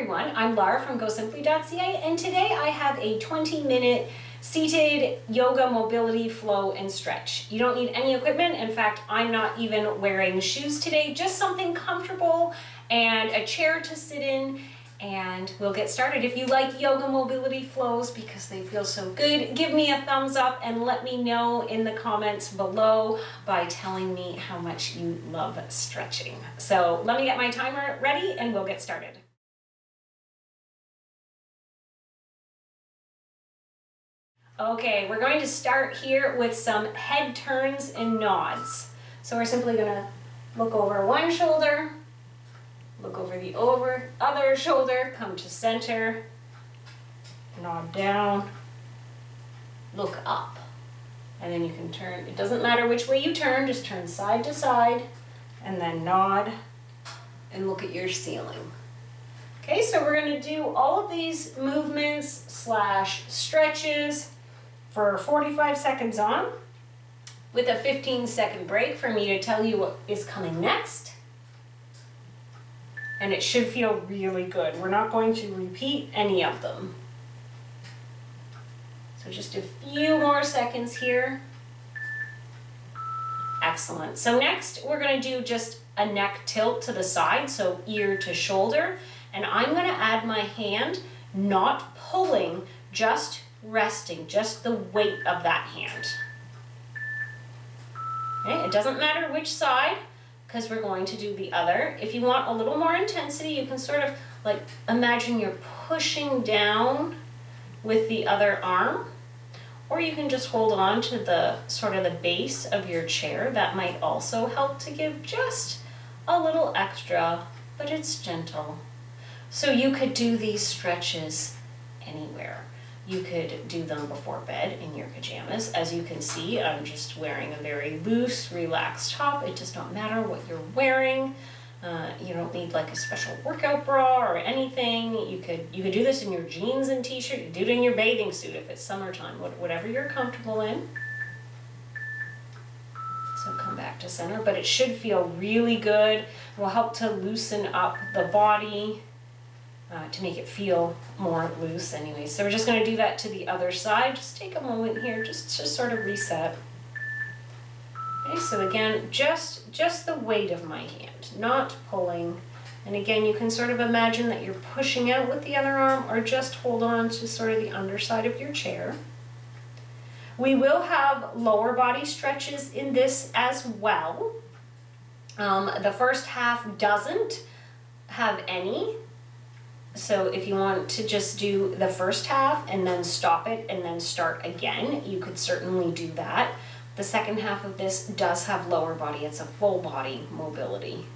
everyone, I'm Laura from gosimpli.ca, and today I have a 20-minute seated yoga mobility flow and stretch. You don't need any equipment. In fact, I'm not even wearing shoes today, just something comfortable and a chair to sit in, and we'll get started. If you like yoga mobility flows because they feel so good, give me a thumbs up and let me know in the comments below by telling me how much you love stretching. So let me get my timer ready and we'll get started. Okay, we're going to start here with some head turns and nods. So we're simply going to look over one shoulder, look over the other shoulder, come to center, nod down, look up. And then you can turn, it doesn't matter which way you turn, just turn side to side, and then nod and look at your ceiling. Okay, so we're going to do all of these movements / stretches for 45 seconds on, with a 15-second break for me to tell you what is coming next. And it should feel really good. We're not going to repeat any of them. So just a few more seconds here. Excellent. So next we're going to do just a neck tilt to the side, so ear to shoulder. And I'm going to add my hand, not pulling, just resting, just the weight of that hand. Okay, it doesn't matter which side, because we're going to do the other. If you want a little more intensity, you can sort of like imagine you're pushing down with the other arm, or you can just hold on to the sort of the base of your chair. That might also help to give just a little extra, but it's gentle. So you could do these stretches anywhere. You could do them before bed in your pajamas. As you can see, I'm just wearing a very loose, relaxed top. It does not matter what you're wearing. You don't need like a special workout bra or anything. You could do this in your jeans and t-shirt. You could do it in your bathing suit if it's summertime, whatever you're comfortable in. So come back to center, but it should feel really good. It will help to loosen up the body, to make it feel more loose anyway. So we're just going to do that to the other side. Just take a moment here just to sort of reset. Okay, so again, just the weight of my hand, not pulling. And again, you can sort of imagine that you're pushing out with the other arm, or just hold on to sort of the underside of your chair. We will have lower body stretches in this as well. The first half doesn't have any. So if you want to just do the first half and then stop it and then start again, you could certainly do that. The second half of this does have lower body. It's a full body mobility.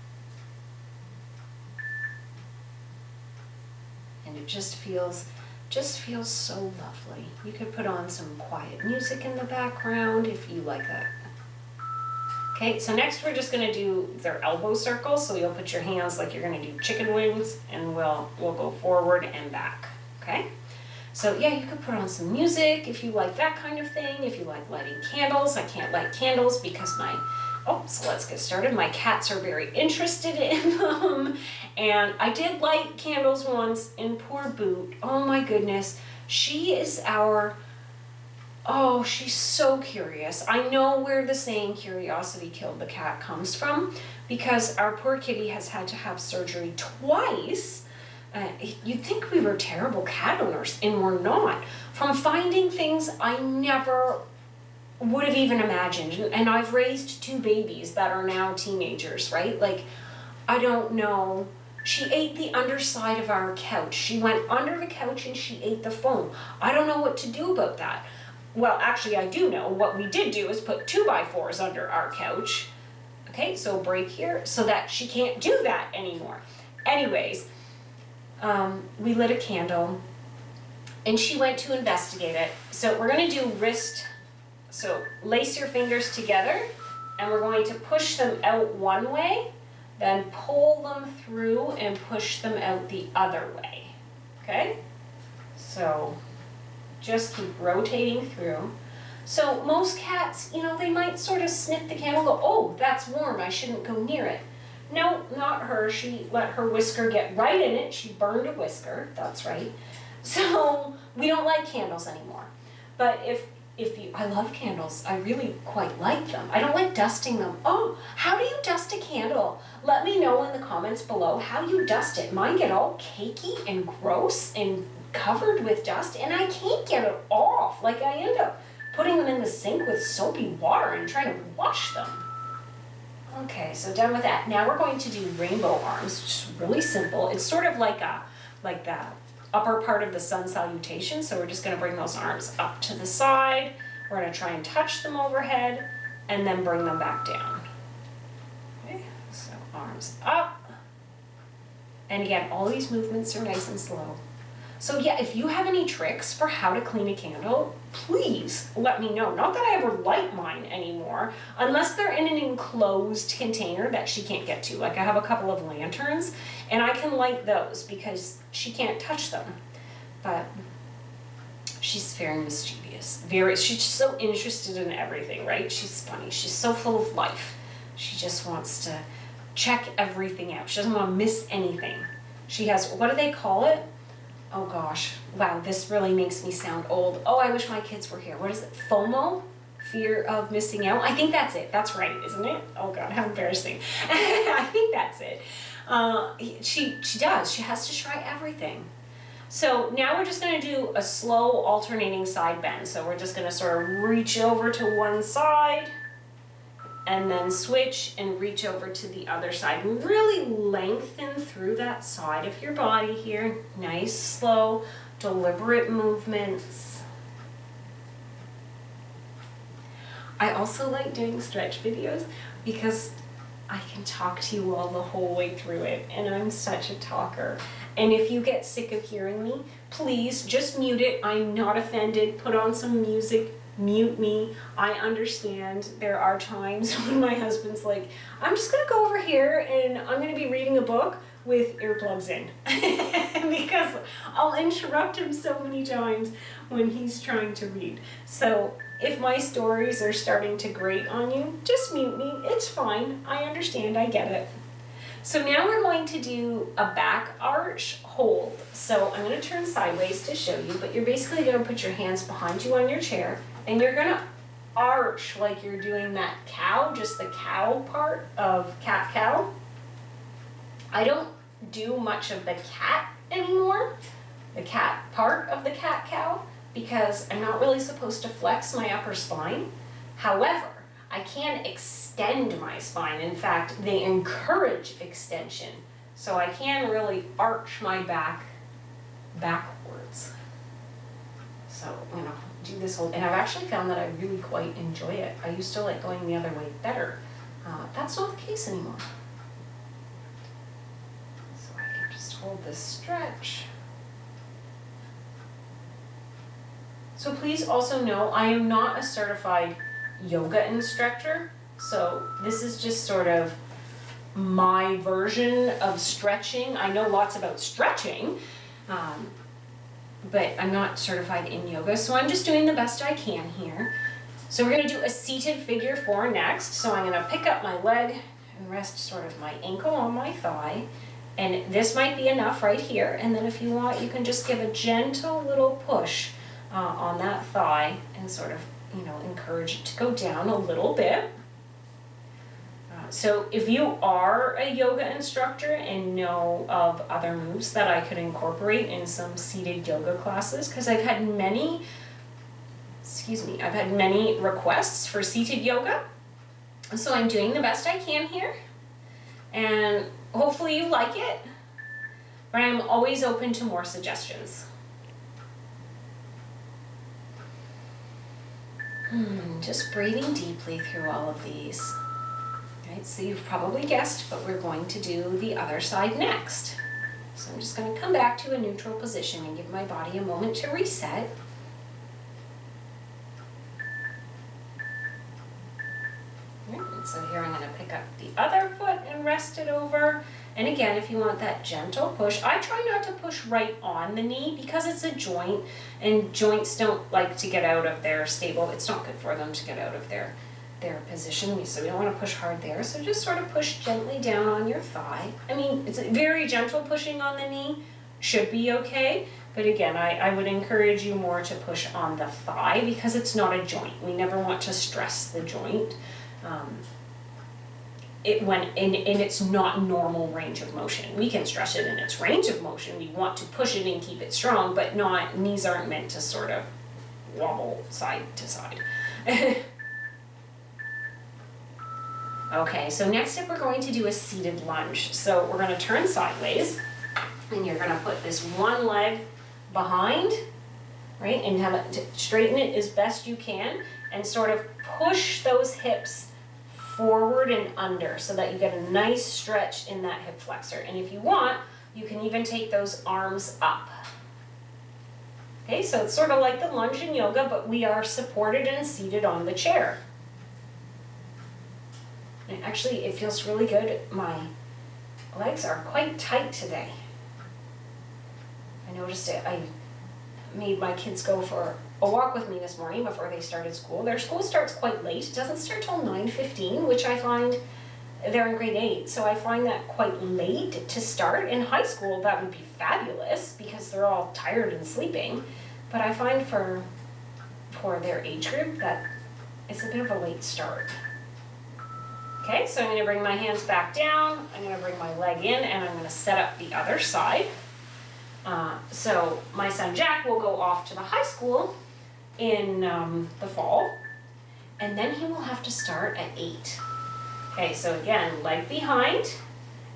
And it just feels so lovely. You could put on some quiet music in the background if you like that. Okay, so next we're just going to do their elbow circles. So you'll put your hands like you're going to do chicken wings, and we'll go forward and back. Okay, so yeah, you could put on some music if you like that kind of thing. If you like lighting candles, I can't light candles because so let's get started. My cats are very interested in them, and I did light candles once, and poor Boot, oh my goodness, she's so curious. I know where the saying curiosity killed the cat comes from, because our poor kitty has had to have surgery twice. You'd think we were terrible cat owners, and we're not. From finding things I never would have even imagined. And I've raised 2 babies that are now teenagers, right? Like, I don't know. She ate the underside of our couch. She went under the couch and she ate the foam. I don't know what to do about that. Well, actually, I do know. What we did do is put 2x4s under our couch. Okay, so break here so that she can't do that anymore. Anyways, we lit a candle and she went to investigate it. So we're going to do wrist. So lace your fingers together and we're going to push them out one way, then pull them through and push them out the other way. Okay, so just keep rotating through. So most cats, they might sort of sniff the candle, go, oh, that's warm, I shouldn't go near it. No, not her. She let her whisker get right in it. She burned a whisker, that's right. So we don't light candles anymore. But if you, I love candles. I really quite like them. I don't like dusting them. Oh, how do you dust a candle? Let me know in the comments below how you dust it. Mine get all cakey and gross and covered with dust, and I can't get it off. Like, I end up putting them in the sink with soapy water and trying to wash them. Okay, so done with that. Now we're going to do rainbow arms, which is really simple. It's sort of like the upper part of the sun salutation. So we're just going to bring those arms up to the side. We're going to try and touch them overhead and then bring them back down. Okay, so arms up. And again, all these movements are nice and slow. So yeah, if you have any tricks for how to clean a candle, please let me know. Not that I ever light mine anymore, unless they're in an enclosed container that she can't get to. Like, I have a couple of lanterns, and I can light those because she can't touch them. But she's very mischievous. She's so interested in everything, right? She's funny. She's so full of life. She just wants to check everything out. She doesn't want to miss anything. She has, what do they call it? Oh gosh, wow, this really makes me sound old. Oh, I wish my kids were here. What is it? FOMO? Fear of missing out? I think that's it. That's right, isn't it? Oh God, how embarrassing. I think that's it. She does. She has to try everything. So now we're just going to do a slow alternating side bend. So we're just going to sort of reach over to one side and then switch and reach over to the other side. And really lengthen through that side of your body here. Nice, slow, deliberate movements. I also like doing stretch videos because I can talk to you all the whole way through it, and I'm such a talker. And if you get sick of hearing me, please just mute it. I'm not offended. Put on some music. Mute me. I understand there are times when my husband's like, I'm just gonna go over here and I'm gonna be reading a book with earplugs in because I'll interrupt him so many times when he's trying to read. So if my stories are starting to grate on you, just mute me. It's fine. I understand. I get it. So now we're going to do a back arch hold. So I'm going to turn sideways to show you, but you're basically going to put your hands behind you on your chair, and you're going to arch like you're doing that cow, just the cow part of cat-cow. I don't do much of the cat anymore, the cat part of the cat-cow, because I'm not really supposed to flex my upper spine. However, I can extend my spine. In fact, they encourage extension. So I can really arch my back backwards. So I'm gonna do this whole, and I've actually found that I really quite enjoy it. I used to like going the other way better. That's not the case anymore. So I can just hold this stretch. So please also know I am not a certified yoga instructor. So this is just sort of my version of stretching. I know lots about stretching, but I'm not certified in yoga, so I'm just doing the best I can here. So we're going to do a seated figure 4 next. So I'm going to pick up my leg and rest sort of my ankle on my thigh, and this might be enough right here, and then if you want, you can just give a gentle little push on that thigh and sort of, you know, encourage it to go down a little bit. So if you are a yoga instructor and know of other moves that I could incorporate in some seated yoga classes, because I've had many requests for seated yoga. So I'm doing the best I can here, and hopefully you like it, but I'm always open to more suggestions. Just breathing deeply through all of these. Right, so you've probably guessed, but we're going to do the other side next. So I'm just going to come back to a neutral position and give my body a moment to reset. Right, and so here I'm going to pick up the other foot and rest it over. And again, if you want that gentle push, I try not to push right on the knee because it's a joint, and joints don't like to get out of their stable. It's not good for them to get out of their their position, so we don't want to push hard there. So just sort of push gently down on your thigh. I mean, it's a very gentle pushing on the knee, should be okay. But again, I would encourage you more to push on the thigh because it's not a joint. We never want to stress the joint. When it's not normal range of motion. We can stress it in its range of motion. We want to push it and keep it strong, but knees aren't meant to sort of wobble side to side. Okay, so next up we're going to do a seated lunge. So we're going to turn sideways, and you're going to put this one leg behind, right, and have it straighten it as best you can, and sort of push those hips forward and under so that you get a nice stretch in that hip flexor. And if you want, you can even take those arms up. Okay, so it's sort of like the lunge in yoga, but we are supported and seated on the chair. And actually, it feels really good. My legs are quite tight today. I noticed it. I made my kids go for a walk with me this morning before they started school. Their school starts quite late. It doesn't start till 9:15, which I find, they're in grade 8, so I find that quite late to start. In high school, that would be fabulous because they're all tired and sleeping. But I find for their age group that it's a bit of a late start. Okay, so I'm going to bring my hands back down, I'm going to bring my leg in, and I'm going to set up the other side. So my son Jack will go off to the high school in the fall, and then he will have to start at 8. Okay, so again, leg behind,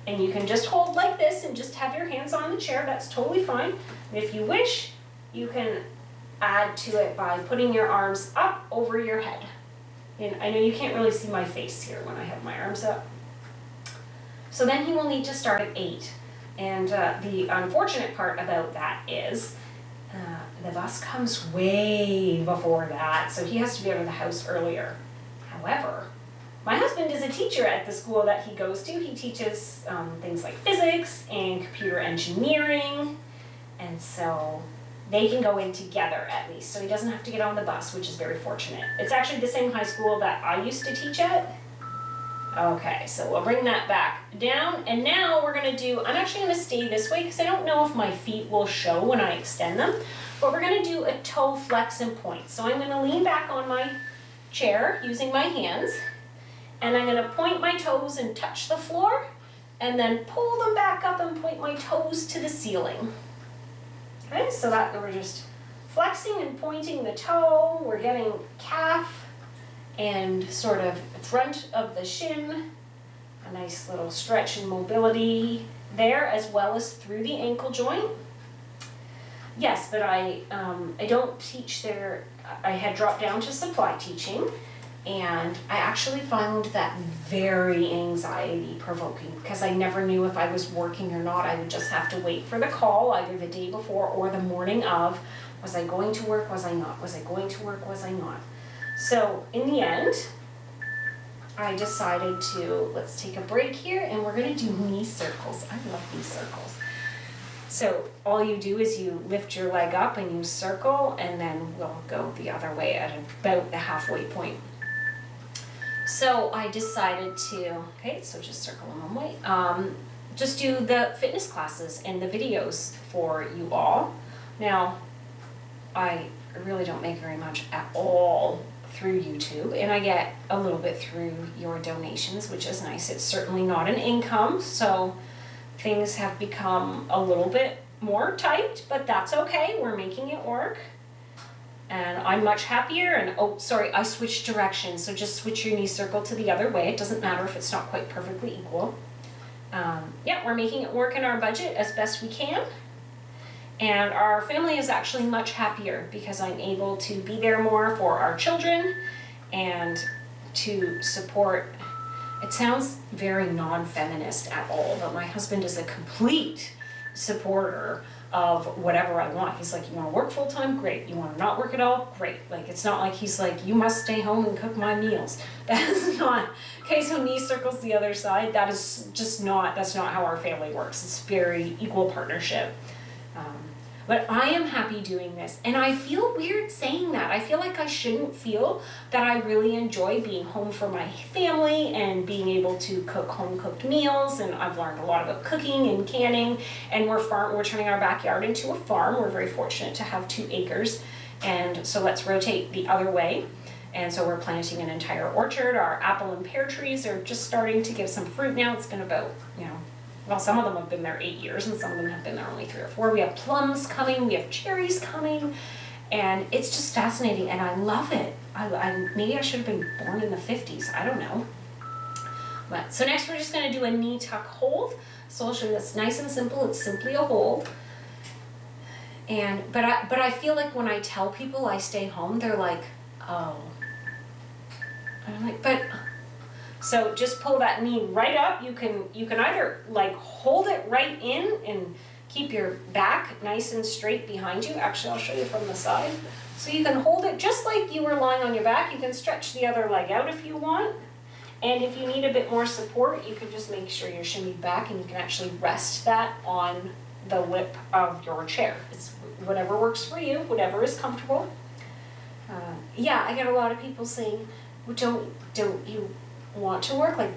and you can just hold like this and just have your hands on the chair, that's totally fine. And if you wish, you can add to it by putting your arms up over your head. And I know you can't really see my face here when I have my arms up. So then he will need to start at 8. And the unfortunate part about that is the bus comes way before that, so he has to be out of the house earlier. However, my husband is a teacher at the school that he goes to. He teaches things like physics and computer engineering, and so they can go in together at least, so he doesn't have to get on the bus, which is very fortunate. It's actually the same high school that I used to teach at. Okay, so we'll bring that back down, and now we're going to do, I'm actually going to stay this way because I don't know if my feet will show when I extend them, but we're going to do a toe flex and point. So I'm going to lean back on my chair using my hands, and I'm going to point my toes and touch the floor, and then pull them back up and point my toes to the ceiling. Okay, so that we're just flexing and pointing the toe, we're getting calf and sort of front of the shin, a nice little stretch and mobility there, as well as through the ankle joint. Yes, but I don't teach there. I had dropped down to supply teaching, and I actually found that very anxiety provoking because I never knew if I was working or not. I would just have to wait for the call either the day before or the morning of. Was I going to work? Was I not? Was I going to work? Was I not? So in the end, I decided to, let's take a break here, and we're going to do knee circles. I love knee circles. So all you do is you lift your leg up and you circle, and then we'll go the other way at about the halfway point. So I decided to, okay, so just circle in one way. Just do the fitness classes and the videos for you all. Now, I really don't make very much at all through YouTube, and I get a little bit through your donations, which is nice. It's certainly not an income, so things have become a little bit more tight, but that's okay. We're making it work, and I'm much happier. And oh, sorry, I switched directions, so just switch your knee circle to the other way. It doesn't matter if it's not quite perfectly equal. Yeah, we're making it work in our budget as best we can. And our family is actually much happier because I'm able to be there more for our children and to support. It sounds very non-feminist at all, but my husband is a complete supporter of whatever I want. He's like, you want to work full-time? Great. You want to not work at all? Great. Like, it's not like he's like, you must stay home and cook my meals. That's not, okay, so knee circles the other side. That is just not, that's not how our family works. It's very equal partnership. But I am happy doing this, and I feel weird saying that. I feel like I shouldn't feel that I really enjoy being home for my family and being able to cook home-cooked meals, and I've learned a lot about cooking and canning, and we're turning our backyard into a farm. We're very fortunate to have 2 acres, and so let's rotate the other way. And so we're planting an entire orchard. Our apple and pear trees are just starting to give some fruit now. It's been about, well, some of them have been there 8 years and some of them have been there only 3 or 4. We have plums coming, we have cherries coming, and it's just fascinating, and I love it. Maybe I should have been born in the 50s, I don't know. But so next we're just gonna do a knee tuck hold. So I'll show you this nice and simple. It's simply a hold. But I feel like when I tell people I stay home, they're like, oh. And I'm like, but, so just pull that knee right up. You can either like hold it right in and keep your back nice and straight behind you. Actually, I'll show you from the side. So you can hold it just like you were lying on your back. You can stretch the other leg out if you want. And if you need a bit more support, you can just make sure you're shimmied back and you can actually rest that on the lip of your chair. It's whatever works for you, whatever is comfortable. Yeah, I get a lot of people saying, well, don't you want to work? Like,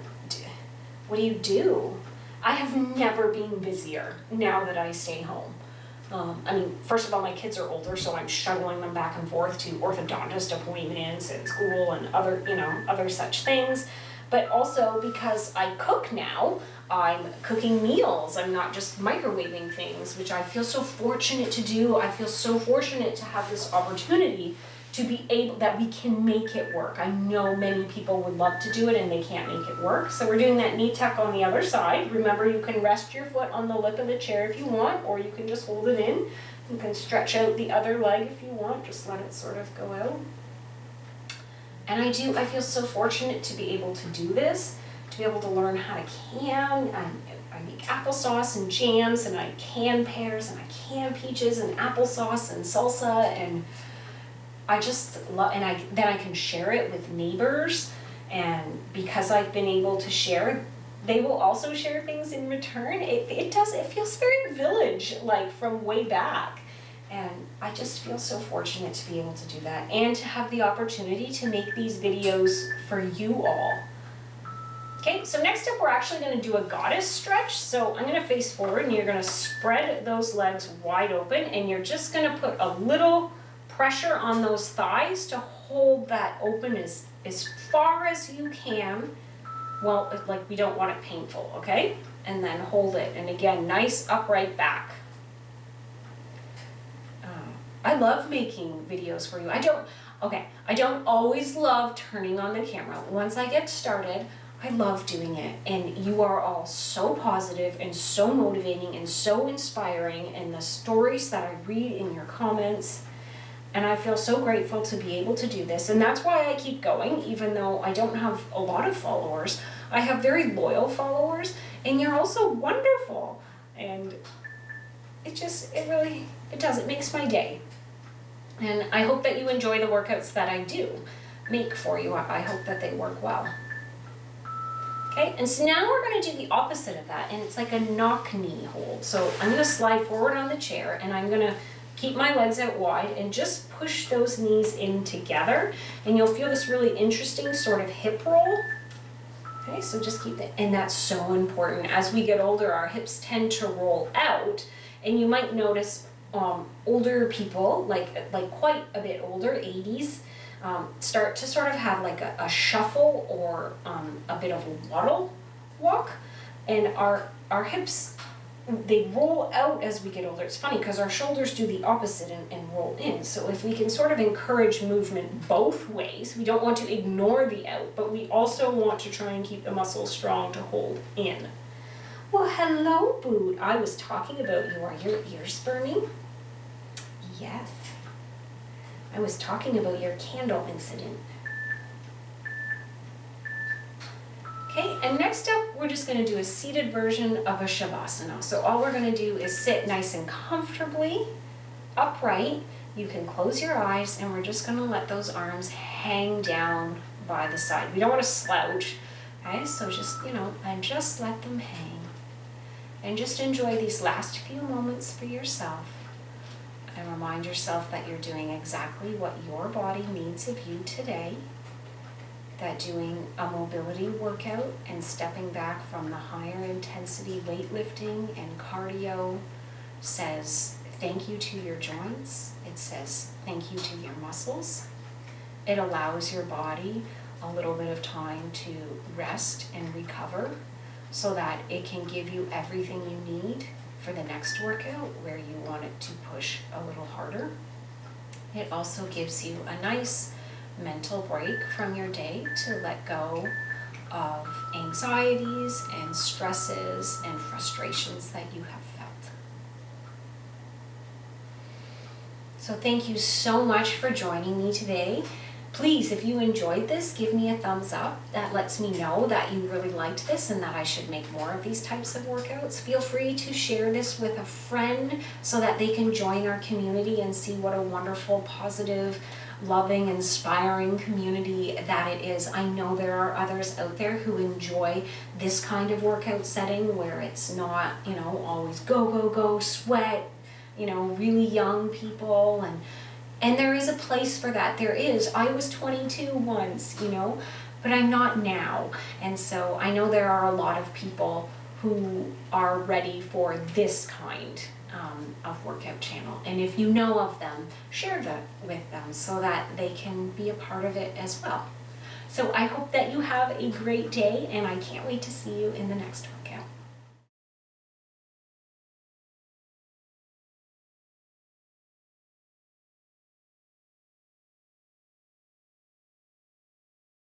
what do you do? I have never been busier now that I stay home. I mean, first of all, my kids are older, so I'm shuttling them back and forth to orthodontist appointments and school and other such things. But also because I cook now, I'm cooking meals. I'm not just microwaving things, which I feel so fortunate to do. I feel so fortunate to have this opportunity to be able, that we can make it work. I know many people would love to do it and they can't make it work. So we're doing that knee tuck on the other side. Remember, you can rest your foot on the lip of the chair if you want, or you can just hold it in. You can stretch out the other leg if you want, just let it sort of go out. And I feel so fortunate to be able to do this, to be able to learn how to can. I make applesauce and jams, and I can pears, and I can peaches, and applesauce and salsa, and I just love, and then I can share it with neighbors, and because I've been able to share, they will also share things in return. It feels very village, like from way back, and I just feel so fortunate to be able to do that and to have the opportunity to make these videos for you all. Okay, so next up we're actually going to do a goddess stretch. So I'm going to face forward and you're going to spread those legs wide open, and you're just going to put a little pressure on those thighs to hold that open as far as you can. Well, like, we don't want it painful, okay? And then hold it, and again, nice upright back. I love making videos for you. I don't always love turning on the camera. Once I get started, I love doing it, and you are all so positive and so motivating and so inspiring, and the stories that I read in your comments, and I feel so grateful to be able to do this, and that's why I keep going, even though I don't have a lot of followers. I have very loyal followers, and you're also wonderful, and it makes my day. And I hope that you enjoy the workouts that I do make for you. I hope that they work well. Okay, and so now we're going to do the opposite of that, and it's like a knock knee hold. So I'm going to slide forward on the chair, and I'm going to keep my legs out wide and just push those knees in together, and you'll feel this really interesting sort of hip roll. Okay, so just keep it, and that's so important. As we get older, our hips tend to roll out, and you might notice older people, like quite a bit older, 80s, start to sort of have like a shuffle or a bit of a waddle walk, and our hips, they roll out as we get older. It's funny because our shoulders do the opposite and roll in. So if we can sort of encourage movement both ways, we don't want to ignore the out, but we also want to try and keep the muscles strong to hold in. Well, hello, Boot. I was talking about you. Are your ears burning? Yes. I was talking about your candle incident. Okay, and next up, we're just going to do a seated version of a Savasana. So all we're going to do is sit nice and comfortably, upright. You can close your eyes, and we're just going to let those arms hang down by the side. We don't want to slouch, okay? So just, and just let them hang. And just enjoy these last few moments for yourself. And remind yourself that you're doing exactly what your body needs of you today. That doing a mobility workout and stepping back from the higher intensity weightlifting and cardio says thank you to your joints. It says thank you to your muscles. It allows your body a little bit of time to rest and recover so that it can give you everything you need for the next workout where you want it to push a little harder. It also gives you a nice mental break from your day to let go of anxieties and stresses and frustrations that you have felt. So thank you so much for joining me today. Please, if you enjoyed this, give me a thumbs up. That lets me know that you really liked this and that I should make more of these types of workouts. Feel free to share this with a friend so that they can join our community and see what a wonderful, positive, loving, inspiring community that it is. I know there are others out there who enjoy this kind of workout setting where it's not, always go, go, go, sweat, really young people, and there is a place for that. There is. I was 22 once, but I'm not now. And so I know there are a lot of people who are ready for this kind of workout channel. And if you know of them, share that with them so that they can be a part of it as well. So I hope that you have a great day, and I can't wait to see you in the next one.